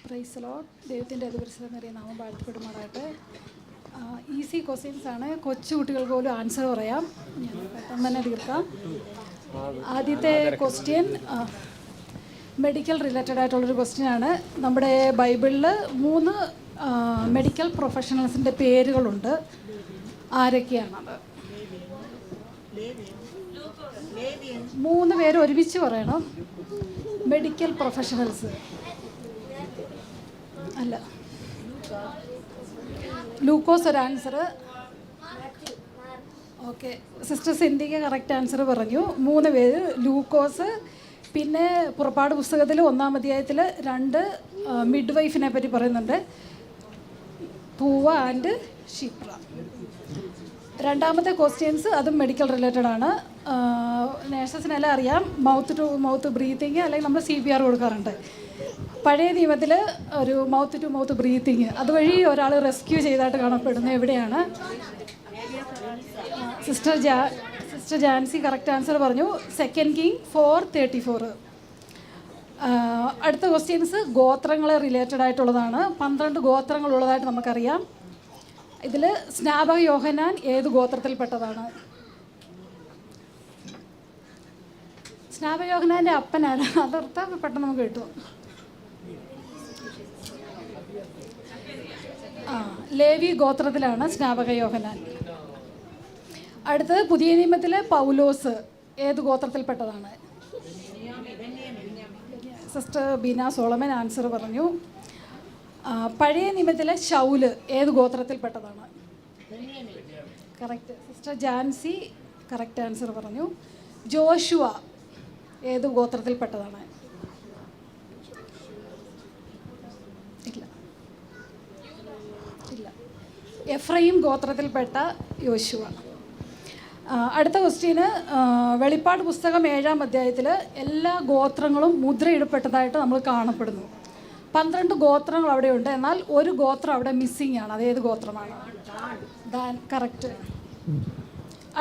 Praise Lord. ദൈവത്തിൻ്റെ അതിപരിശുദ്ധമേറിയ നാമം വാഴ്ത്തപ്പെടുമാറാകട്ടെ. ഈസി ക്വസ്റ്റ്യൻസ് ആണ്, കൊച്ചു കുട്ടികൾക്ക് പോലും ആൻസർ പറയാം. ഞാൻ പെട്ടെന്ന് തന്നെ തീർക്കാം. ആദ്യത്തെ ക്വസ്റ്റ്യൻ മെഡിക്കൽ റിലേറ്റഡ് ആയിട്ടുള്ളൊരു ക്വസ്റ്റ്യൻ ആണ്. നമ്മുടെ ബൈബിളിൽ 3 മെഡിക്കൽ പ്രൊഫഷണൽസിൻ്റെ പേരുകളുണ്ട്. ആരൊക്കെയാണത്? 3 പേര് ഒരുമിച്ച് പറയണം. Medical professionals. അല്ല, ലൂക്കോസ് ഒരു ആൻസർ. ഓക്കെ, സിസ്റ്റർ സിന്ധിക്ക് കറക്റ്റ് ആൻസർ പറഞ്ഞു. 3 പേര് ലൂക്കോസ്. പിന്നെ പുറപ്പാട് പുസ്തകത്തിൽ 1-ാം അധ്യായത്തിൽ 2 മിഡ് വൈഫിനെ പറ്റി പറയുന്നുണ്ട്, പൂവ ആൻഡ് ഷിപ്ര. രണ്ടാമത്തെ ക്വസ്റ്റ്യൻസ് അതും മെഡിക്കൽ റിലേറ്റഡ് ആണ്. നേഴ്സസിനെല്ലാം അറിയാം, മൗത്ത് ടു മൗത്ത് ബ്രീത്തിങ് അല്ലെങ്കിൽ നമ്മൾ CPR കൊടുക്കാറുണ്ട്. പഴയ നിയമത്തിൽ ഒരു മൗത്ത് ടു മൗത്ത് ബ്രീത്തിങ് അതുവഴി ഒരാൾ റെസ്ക്യൂ ചെയ്തതായിട്ട് കാണപ്പെടുന്നത് എവിടെയാണ്? സിസ്റ്റർ ജാൻസി കറക്റ്റ് ആൻസർ പറഞ്ഞു. 2 കിങ് 4:34. അടുത്ത ക്വസ്റ്റ്യൻസ് ഗോത്രങ്ങളെ റിലേറ്റഡ് ആയിട്ടുള്ളതാണ്. 12 ഗോത്രങ്ങളുള്ളതായിട്ട് നമുക്കറിയാം. ഇതിൽ സ്നാപക യോഹന്നാൻ ഏത് ഗോത്രത്തിൽപ്പെട്ടതാണ്? സ്നാപക യോഹന്നാൻ്റെ അപ്പനാണ്. അതർത്ഥം പെട്ടെന്ന് നമുക്ക് കിട്ടും. ലേവി ഗോത്രത്തിലാണ് സ്നാപക യോഹന്നാൻ. അടുത്തത് പുതിയ നിയമത്തിലെ പൗലോസ് ഏത് ഗോത്രത്തിൽപ്പെട്ടതാണ്? സിസ്റ്റർ ബീന സോളമൻ ആൻസർ പറഞ്ഞു. പഴയ നിയമത്തിലെ ശൗല് ഏത് ഗോത്രത്തിൽപ്പെട്ടതാണ്? Correct, sister Jancy correct answer പറഞ്ഞു. ജോഷുവ ഏത് ഗോത്രത്തിൽപ്പെട്ടതാണ്? ഇല്ല, എഫ്രൈം ഗോത്രത്തിൽപ്പെട്ട യോശുവ. അടുത്ത ക്വസ്റ്റ്യന്, വെളിപ്പാട് പുസ്തകം 7-ാം അധ്യായത്തിൽ എല്ലാ ഗോത്രങ്ങളും മുദ്രയിടപ്പെട്ടതായിട്ട് നമ്മൾ കാണപ്പെടുന്നു. 12 ഗോത്രങ്ങൾ അവിടെയുണ്ട്, എന്നാൽ ഒരു ഗോത്രം അവിടെ മിസ്സിങ് ആണ്. അതേത് ഗോത്രമാണ്? ദാൻ. കറക്റ്റ്.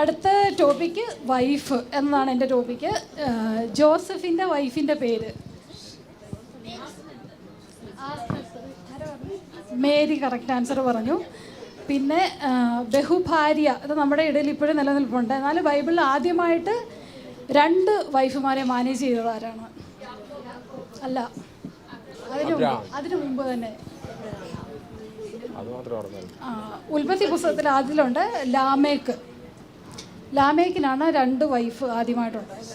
അടുത്ത ടോപ്പിക്ക് വൈഫ് എന്നതാണ് എൻ്റെ ടോപ്പിക്ക്. ജോസഫിൻ്റെ വൈഫിൻ്റെ പേര്? മേരി കറക്റ്റ് ആൻസർ പറഞ്ഞു. പിന്നെ ബഹുഭാര്യ, ഇത് നമ്മുടെ ഇടയിൽ ഇപ്പോഴും നിലനിൽപ്പുണ്ട്. എന്നാൽ ബൈബിളിൽ ആദ്യമായിട്ട് 2 വൈഫുമാരെ മാനേജ് ചെയ്തത് ആരാണ്? അല്ല, അതിനു മുമ്പ് തന്നെ. ഉൽപ്പത്തി പുസ്തകത്തിൽ ആദ്യത്തിലുണ്ട് ലാമേക്കിനാണ് 2 വൈഫ് ആദ്യമായിട്ടുണ്ടായത്.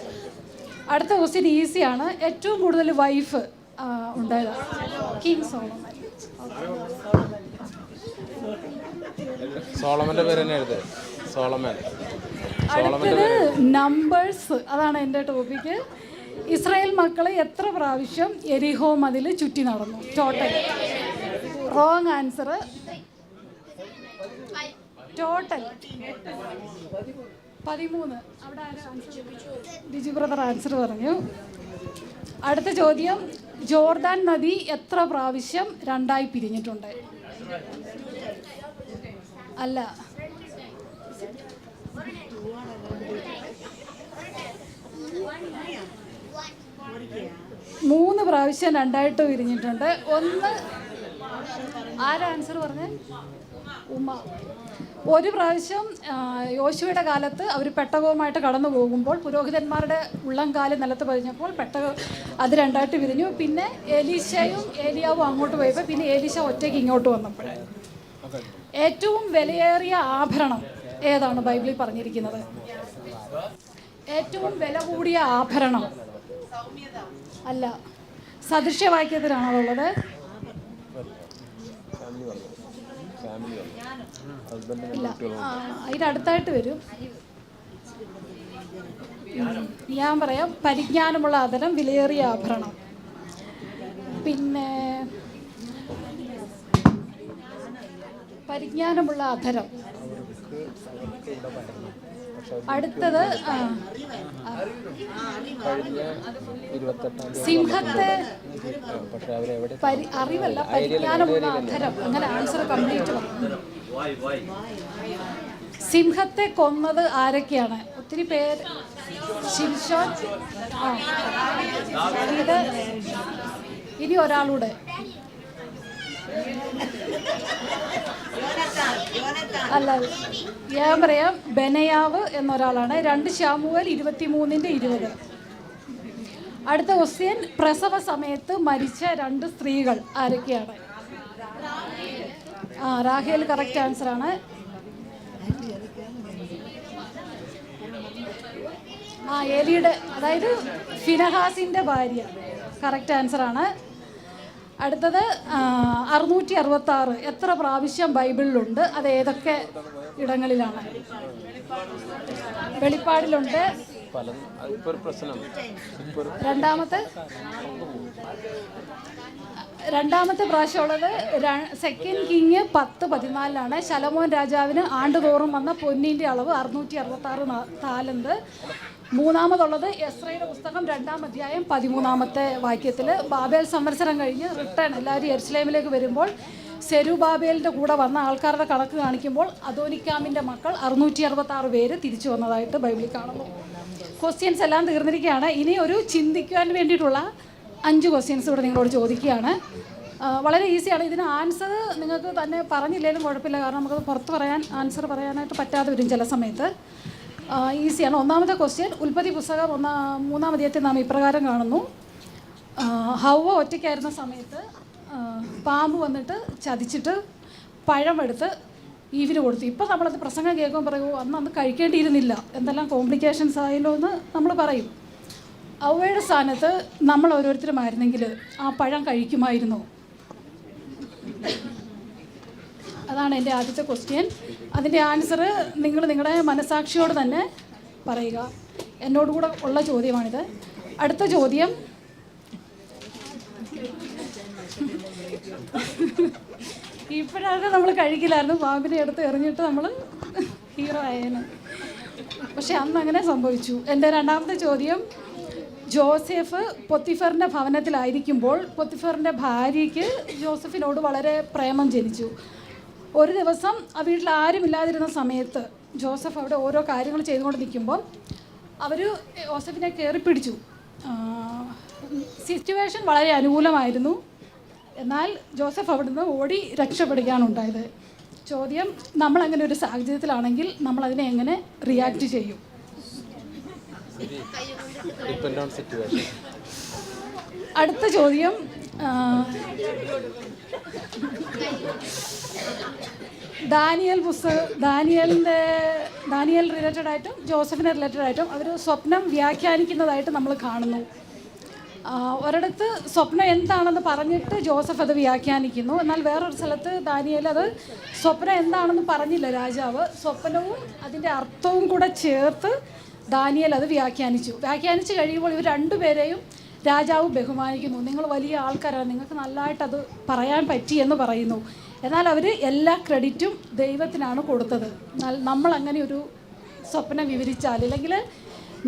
അടുത്ത ക്വസ്റ്റ്യൻ ഈസിയാണ്. ഏറ്റവും കൂടുതൽ വൈഫ് ഉണ്ടായത് കിങ് സോളമൻ. സോളമന്റെ പേര് തന്നെ എഴുത്, സോളമൻ. അടുത്തത് നമ്പേഴ്സ്, അതാണ് എൻ്റെ ടോപ്പിക്ക്. ഇസ്രായേൽ മക്കൾ എത്ര പ്രാവശ്യം എരിഹോ മതിൽ ചുറ്റി നടന്നു? ടോട്ടൽ. Wrong answer. ടോട്ടൽ 13. അവിടെ ഡിജു ബ്രദർ ആൻസർ പറഞ്ഞു. അടുത്ത ചോദ്യം, ജോർദാൻ നദി എത്ര പ്രാവശ്യം 2ആയി പിരിഞ്ഞിട്ടുണ്ട്? അല്ല, 3 പ്രാവശ്യം 2ആയിട്ട് പിരിഞ്ഞിട്ടുണ്ട്. ഒന്ന് ആരാ ആൻസർ പറഞ്ഞേ? ഉമ. ഒരു പ്രാവശ്യം യോശുവയുടെ കാലത്ത് അവർ പെട്ടകവുമായിട്ട് കടന്നു പോകുമ്പോൾ പുരോഹിതന്മാരുടെ ഉള്ളംകാല് നിലത്ത് പതിഞ്ഞപ്പോൾ അത് 2ആയിട്ട് പിരിഞ്ഞു. പിന്നെ എലീശയും ഏലിയാവും അങ്ങോട്ട് പോയപ്പോൾ പിന്നെ എലീശ ഒറ്റയ്ക്ക് ഇങ്ങോട്ട് വന്നപ്പോഴേ. ഏറ്റവും വിലയേറിയ ആഭരണം ഏതാണ് ബൈബിളിൽ പറഞ്ഞിരിക്കുന്നത്? ഏറ്റവും വില കൂടിയ ആഭരണം? അല്ല, സദൃശ്യവാക്യത്തിലാണുള്ളത്. ഇല്ല, അതിനടുത്തായിട്ട് വരും. ഞാൻ പറയാം, പരിജ്ഞാനമുള്ള ആദരം, വിലയേറിയ ആഭരണം. പിന്നെ പരിജ്ഞാനമുള്ള അധരം. അടുത്തത് സിംഹത്തെ അറിവല്ല, പരിജ്ഞാനമുള്ള അധരം. അങ്ങനെ ആൻസർ കംപ്ലീറ്റ് പറഞ്ഞു. സിംഹത്തെ കൊന്നത് ആരൊക്കെയാണ്? ഒത്തിരി പേര്. ശിംശോൻ. ഇനി ഒരാളൂടെ അല്ല, ഞാൻ പറയാം, ബെനയാവ് എന്നൊരാളാണ്. 2 ശമൂവേൽ 23:20. അടുത്ത ക്വസ്റ്റ്യൻ, പ്രസവ സമയത്ത് മരിച്ച 2 സ്ത്രീകൾ ആരൊക്കെയാണ്? റാഹേൽ കറക്റ്റ് ആൻസറാണ്. ഏലിയുടെ, അതായത് ഫിനഹാസിൻ്റെ ഭാര്യ, കറക്റ്റ് ആൻസറാണ്. അടുത്തത് 666 എത്ര പ്രാവശ്യം ബൈബിളിലുണ്ട്? അത് ഏതൊക്കെ ഇടങ്ങളിലാണ്? വെളിപ്പാടിലുണ്ട്. രണ്ടാമത്തെ പ്രാവശ്യമുള്ളത് 2 കിങ് 10:14 ശലോമോൻ രാജാവിന് ആണ്ടുതോറും വന്ന പൊന്നിൻ്റെ അളവ് 666 താലന്ത്. മൂന്നാമതുള്ളത് എസ്രയുടെ പുസ്തകം 2-ാം അധ്യായം 13-ാമത്തെ വാക്യത്തിൽ ബാബേൽ സംവത്സരം കഴിഞ്ഞ് റിട്ടേൺ എല്ലാവരും യെരുശലേമിലേക്ക് വരുമ്പോൾ സെരുബാബേലിൻ്റെ കൂടെ വന്ന ആൾക്കാരുടെ കണക്ക് കാണിക്കുമ്പോൾ അദോനിക്കാമിൻ്റെ മക്കൾ 666 പേര് തിരിച്ചു വന്നതായിട്ട് ബൈബിളിൽ കാണുന്നു. ക്വസ്റ്റ്യൻസ് എല്ലാം തീർന്നിരിക്കുകയാണ്. ഇനി ഒരു ചിന്തിക്കുവാൻ വേണ്ടിയിട്ടുള്ള 5 ക്വസ്റ്റ്യൻസ് ഇവിടെ നിങ്ങളോട് ചോദിക്കുകയാണ്. വളരെ ഈസിയാണ്. ഇതിന് ആൻസർ നിങ്ങൾക്ക് തന്നെ പറഞ്ഞില്ലെങ്കിലും കുഴപ്പമില്ല, കാരണം നമുക്കത് പുറത്ത് പറയാൻ ആൻസർ പറയാനായിട്ട് പറ്റാതെ വരും ചില സമയത്ത്. ഈസിയാണ്. ഒന്നാമത്തെ ക്വസ്റ്റ്യൻ, ഉൽപ്പത്തി പുസ്തകം 3-ാം അധ്യായത്തിൽ നാം ഇപ്രകാരം കാണുന്നു. ഹവ്വ ഒറ്റയ്ക്കായിരുന്ന സമയത്ത് പാമ്പ് വന്നിട്ട് ചതിച്ചിട്ട് പഴമെടുത്ത് ഈവിന് കൊടുത്തു. ഇപ്പോൾ നമ്മളത് പ്രസംഗം കേൾക്കുമ്പോൾ പറയുമോ അന്ന് കഴിക്കേണ്ടിയിരുന്നില്ല, എന്തെല്ലാം കോംപ്ലിക്കേഷൻസ് ആയല്ലോ എന്ന് നമ്മൾ പറയും. ഹവ്വയുടെ സ്ഥാനത്ത് നമ്മൾ ഓരോരുത്തരുമായിരുന്നെങ്കിൽ ആ പഴം കഴിക്കുമായിരുന്നോ? അതാണ് എൻ്റെ ആദ്യത്തെ ക്വസ്റ്റ്യൻ. അതിൻ്റെ ആൻസർ നിങ്ങൾ നിങ്ങളുടെ മനസാക്ഷിയോട് തന്നെ പറയുക. എന്നോടുകൂടെ ഉള്ള ചോദ്യമാണിത്. അടുത്ത ചോദ്യം, ഇപ്പോഴാണ് നമ്മൾ കഴിക്കില്ലായിരുന്നു, പാമ്പിനെ എടുത്ത് എറിഞ്ഞിട്ട് നമ്മൾ ഹീറോ ആയേനെ. പക്ഷെ അന്ന് അങ്ങനെ സംഭവിച്ചു. എൻ്റെ രണ്ടാമത്തെ ചോദ്യം, ജോസഫ് പൊത്തിഫറിൻ്റെ ഭവനത്തിലായിരിക്കുമ്പോൾ പൊത്തിഫറിൻ്റെ ഭാര്യയ്ക്ക് ജോസഫിനോട് വളരെ പ്രേമം ജനിച്ചു. ഒരു ദിവസം ആ വീട്ടിൽ ആരും ഇല്ലാതിരുന്ന സമയത്ത് ജോസഫ് അവിടെ ഓരോ കാര്യങ്ങൾ ചെയ്തുകൊണ്ട് നിൽക്കുമ്പോൾ അവർ ജോസഫിനെ കയറി പിടിച്ചു. സിറ്റുവേഷൻ വളരെ അനുകൂലമായിരുന്നു, എന്നാൽ ജോസഫ് അവിടുന്ന് ഓടി രക്ഷപ്പെടുകയാണുണ്ടായത്. ചോദ്യം, നമ്മളങ്ങനെ ഒരു സാഹചര്യത്തിലാണെങ്കിൽ നമ്മളതിനെ എങ്ങനെ റിയാക്ട് ചെയ്യും? അടുത്ത ചോദ്യം, ദാനിയേൽ റിലേറ്റഡ് ആയിട്ടും ജോസഫിനെ റിലേറ്റഡ് ആയിട്ടും അവർ സ്വപ്നം വ്യാഖ്യാനിക്കുന്നതായിട്ട് നമ്മൾ കാണുന്നു. ഒരിടത്ത് സ്വപ്നം എന്താണെന്ന് പറഞ്ഞിട്ട് ജോസഫ് അത് വ്യാഖ്യാനിക്കുന്നു, എന്നാൽ വേറൊരു സ്ഥലത്ത് ദാനിയേൽ അത് സ്വപ്നം എന്താണെന്ന് പറഞ്ഞില്ല രാജാവ്. സ്വപ്നവും അതിൻ്റെ അർത്ഥവും കൂടെ ചേർത്ത് ദാനിയേൽ അത് വ്യാഖ്യാനിച്ച് കഴിയുമ്പോൾ ഇവർ രണ്ടുപേരെയും രാജാവ് ബഹുമാനിക്കുന്നു. നിങ്ങൾ വലിയ ആൾക്കാരാണ്, നിങ്ങൾക്ക് നല്ലതായിട്ടത് പറയാൻ പറ്റി എന്ന് പറയുന്നു. എന്നാൽ അവർ എല്ലാ ക്രെഡിറ്റും ദൈവത്തിനാണ് കൊടുത്തത്. എന്നാൽ നമ്മളങ്ങനെ ഒരു സ്വപ്നം വിവരിച്ചാൽ, അല്ലെങ്കിൽ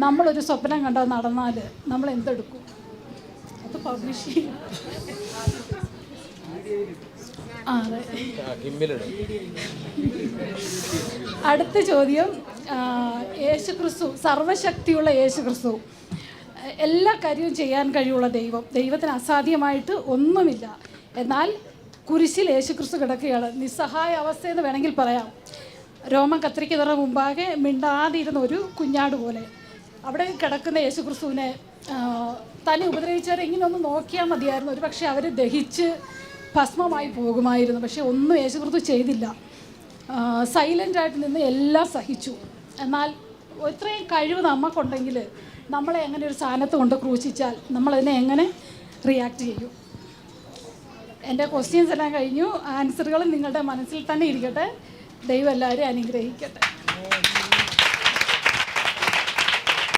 നമ്മളൊരു സ്വപ്നം കണ്ടത് നടന്നാൽ നമ്മൾ എന്തെടുക്കും? അത് പബ്ലിഷ് ചെയ്യും. അതെ. അടുത്ത ചോദ്യം, യേശുക്രിസ്തു, സർവശക്തിയുള്ള യേശുക്രിസ്തു, എല്ലാ കാര്യവും ചെയ്യാൻ കഴിവുള്ള ദൈവം, ദൈവത്തിന് അസാധ്യമായിട്ട് ഒന്നുമില്ല. എന്നാൽ കുരിശിൽ യേശുക്രിസ്തു കിടക്കുകയാണ്, നിസ്സഹായ അവസ്ഥയെന്ന് വേണമെങ്കിൽ പറയാം. രോമം കത്തിരിക്കുന്നതിന് മുമ്പാകെ മിണ്ടാതിരുന്ന ഒരു കുഞ്ഞാട് പോലെ അവിടെ കിടക്കുന്ന യേശുക്രിസ്തുവിനെ തന്നെ ഉപദ്രവിച്ചവരെ ഇങ്ങനെ ഒന്ന് നോക്കിയാൽ മതിയായിരുന്നു, ഒരു പക്ഷേ അവർ ദഹിച്ച് ഭസ്മമായി പോകുമായിരുന്നു. പക്ഷേ ഒന്നും യേശുക്രിസ്തു ചെയ്തില്ല, സൈലൻ്റായിട്ട് നിന്ന് എല്ലാം സഹിച്ചു. എന്നാൽ ഇത്രയും കഴിവ് നമുക്കുണ്ടെങ്കിൽ നമ്മളെ എങ്ങനെ ഒരു സ്ഥാനത്ത് കൊണ്ട് ക്രൂശിച്ചാൽ നമ്മളതിനെ എങ്ങനെ റിയാക്ട് ചെയ്യും? എൻ്റെ ക്വസ്റ്റ്യൻസ് എല്ലാം കഴിഞ്ഞു. ആൻസറുകൾ നിങ്ങളുടെ മനസ്സിൽ തന്നെ ഇരിക്കട്ടെ. ദൈവം എല്ലാവരെയും അനുഗ്രഹിക്കട്ടെ.